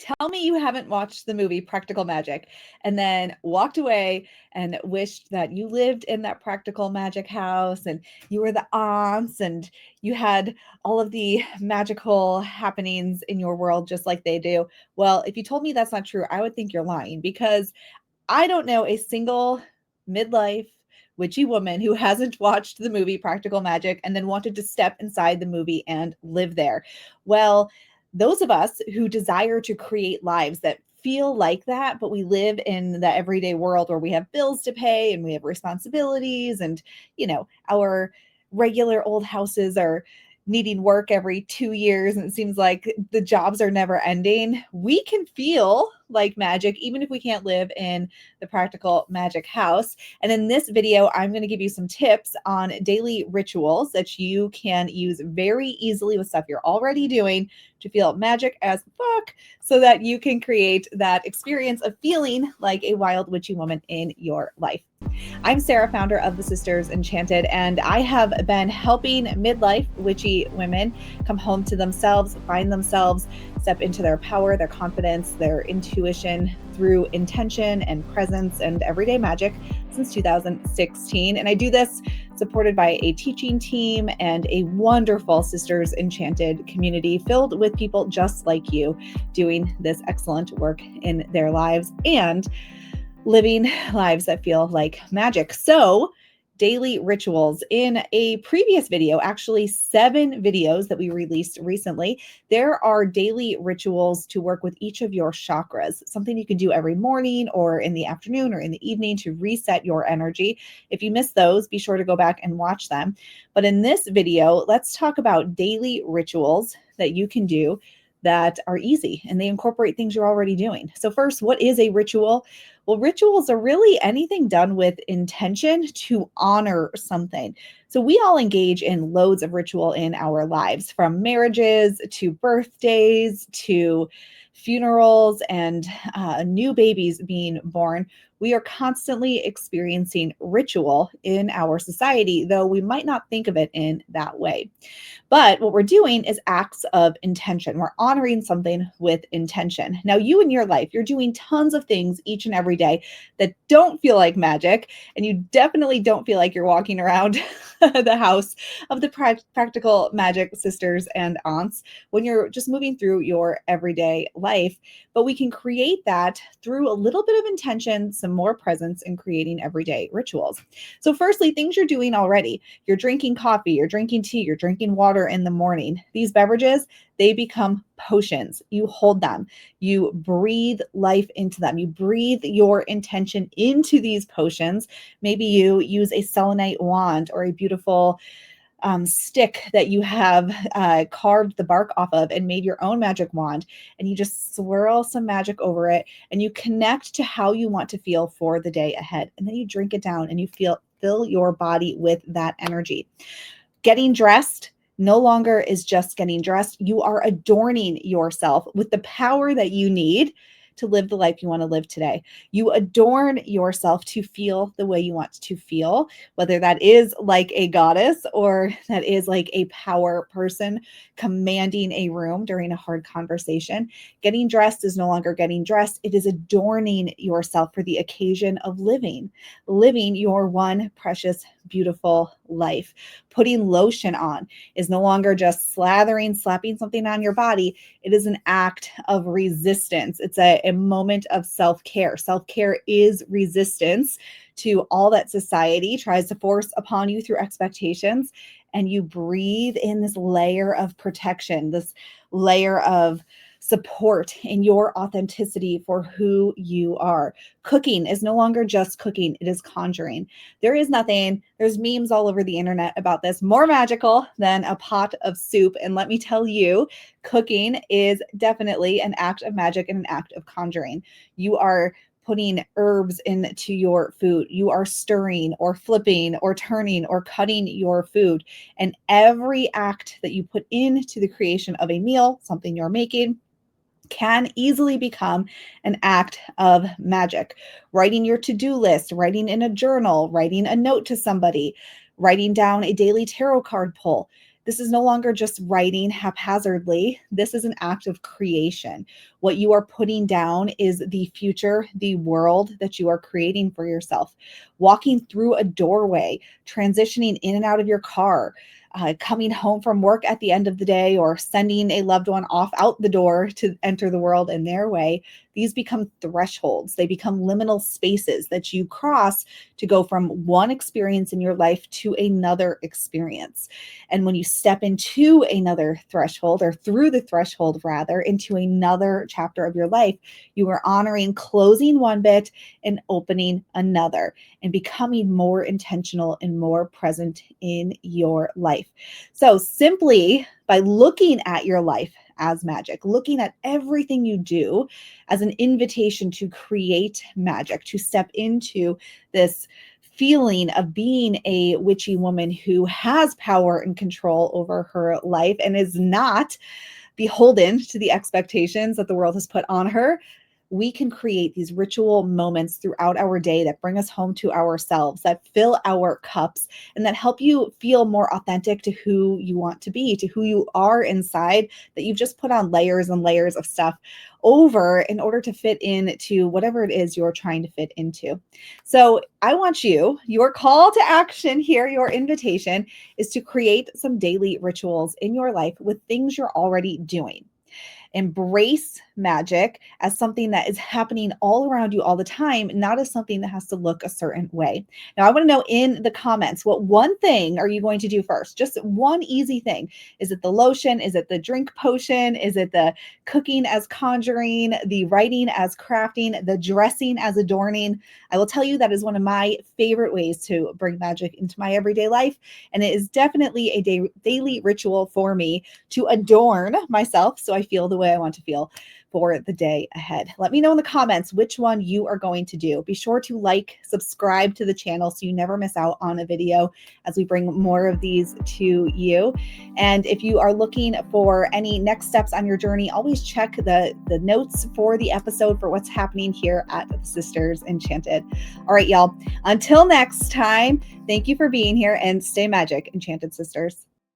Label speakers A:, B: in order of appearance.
A: Tell me you haven't watched the movie Practical Magic and then walked away and wished that you lived in that practical magic house and you were the aunts and you had all of the magical happenings in your world just like they do. Well, if you told me that's not true, I would think you're lying because I don't know a single midlife witchy woman who hasn't watched the movie Practical Magic and then wanted to step inside the movie and live there. Well, those of us who desire to create lives that feel like that, but we live in the everyday world where we have bills to pay and we have responsibilities and, our regular old houses are needing work every 2 years and it seems like the jobs are never ending. We can feel like magic even if we can't live in the practical magic house. And in this video, I'm going to give you some tips on daily rituals that you can use very easily with stuff you're already doing to feel magic as fuck so that you can create that experience of feeling like a wild witchy woman in your life. I'm Sarah, founder of the Sisters Enchanted, and I have been helping midlife witchy women come home to themselves, find themselves, step into their power, their confidence, their intuition through intention and presence and everyday magic since 2016. And I do this supported by a teaching team and a wonderful Sisters Enchanted community filled with people just like you doing this excellent work in their lives and living lives that feel like magic. So, daily rituals. In a previous video, actually 7 videos that we released recently, there are daily rituals to work with each of your chakras, something you can do every morning or in the afternoon or in the evening to reset your energy. If you missed those, be sure to go back and watch them. But in this video, let's talk about daily rituals that you can do that are easy and they incorporate things you're already doing. So first, what is a ritual? Well, rituals are really anything done with intention to honor something. So we all engage in loads of ritual in our lives, from marriages to birthdays to funerals and new babies being born. We are constantly experiencing ritual in our society, though we might not think of it in that way. But what we're doing is acts of intention. We're honoring something with intention. Now, you in your life, you're doing tons of things each and every day that don't feel like magic, and you definitely don't feel like you're walking around the house of the practical magic sisters and aunts when you're just moving through your everyday life. But we can create that through a little bit of intention, some more presence in creating everyday rituals. So, firstly, things you're doing already. You're drinking coffee, you're drinking tea, you're drinking water in the morning. These beverages, they become potions. You hold them, you breathe life into them, you breathe your intention into these potions. Maybe you use a selenite wand or a beautiful stick that you have carved the bark off of and made your own magic wand, and you just swirl some magic over it and you connect to how you want to feel for the day ahead. And then you drink it down and you fill your body with that energy. Getting dressed no longer is just getting dressed. You are adorning yourself with the power that you need to live the life you want to live today. You adorn yourself to feel the way you want to feel, whether that is like a goddess or that is like a power person commanding a room during a hard conversation. Getting dressed is no longer getting dressed. It is adorning yourself for the occasion of living your one precious, beautiful life. Putting lotion on is no longer just slapping something on your body. It is an act of resistance. It's a moment of self-care. Self-care is resistance to all that society tries to force upon you through expectations. And you breathe in this layer of protection, this layer of support in your authenticity for who you are. Cooking is no longer just cooking, it is conjuring. There's memes all over the internet about this, more magical than a pot of soup. And let me tell you, cooking is definitely an act of magic and an act of conjuring. You are putting herbs into your food. You are stirring or flipping or turning or cutting your food. And every act that you put into the creation of a meal, something you're making, can easily become an act of magic. Writing your to-do list, writing in a journal, writing a note to somebody, writing down a daily tarot card pull. This is no longer just writing haphazardly. This is an act of creation. What you are putting down is the future, the world that you are creating for yourself. Walking through a doorway, transitioning in and out of your car, coming home from work at the end of the day, or sending a loved one off out the door to enter the world in their way, these become thresholds. They become liminal spaces that you cross to go from one experience in your life to another experience. And when you step into another threshold, or through the threshold rather, into another chapter of your life, you are honoring closing one bit and opening another, and becoming more intentional and more present in your life. So simply by looking at your life as magic, looking at everything you do as an invitation to create magic, to step into this feeling of being a witchy woman who has power and control over her life and is not beholden to the expectations that the world has put on her, we can create these ritual moments throughout our day that bring us home to ourselves, that fill our cups, and that help you feel more authentic to who you want to be, to who you are inside, that you've just put on layers and layers of stuff over in order to fit into whatever it is you're trying to fit into. So I want you, your call to action here, your invitation is to create some daily rituals in your life with things you're already doing. Embrace magic as something that is happening all around you all the time, not as something that has to look a certain way. Now, I want to know in the comments, what one thing are you going to do first? Just one easy thing. Is it the lotion? Is it the drink potion? Is it the cooking as conjuring, the writing as crafting, the dressing as adorning? I will tell you that is one of my favorite ways to bring magic into my everyday life. And it is definitely a daily ritual for me to adorn myself so I feel the way I want to feel for the day ahead. Let me know in the comments which one you are going to do. Be sure to like, subscribe to the channel so you never miss out on a video as we bring more of these to you. And if you are looking for any next steps on your journey, always check the notes for the episode for what's happening here at the Sisters Enchanted. All right, y'all. Until next time, thank you for being here and stay magic, Enchanted Sisters.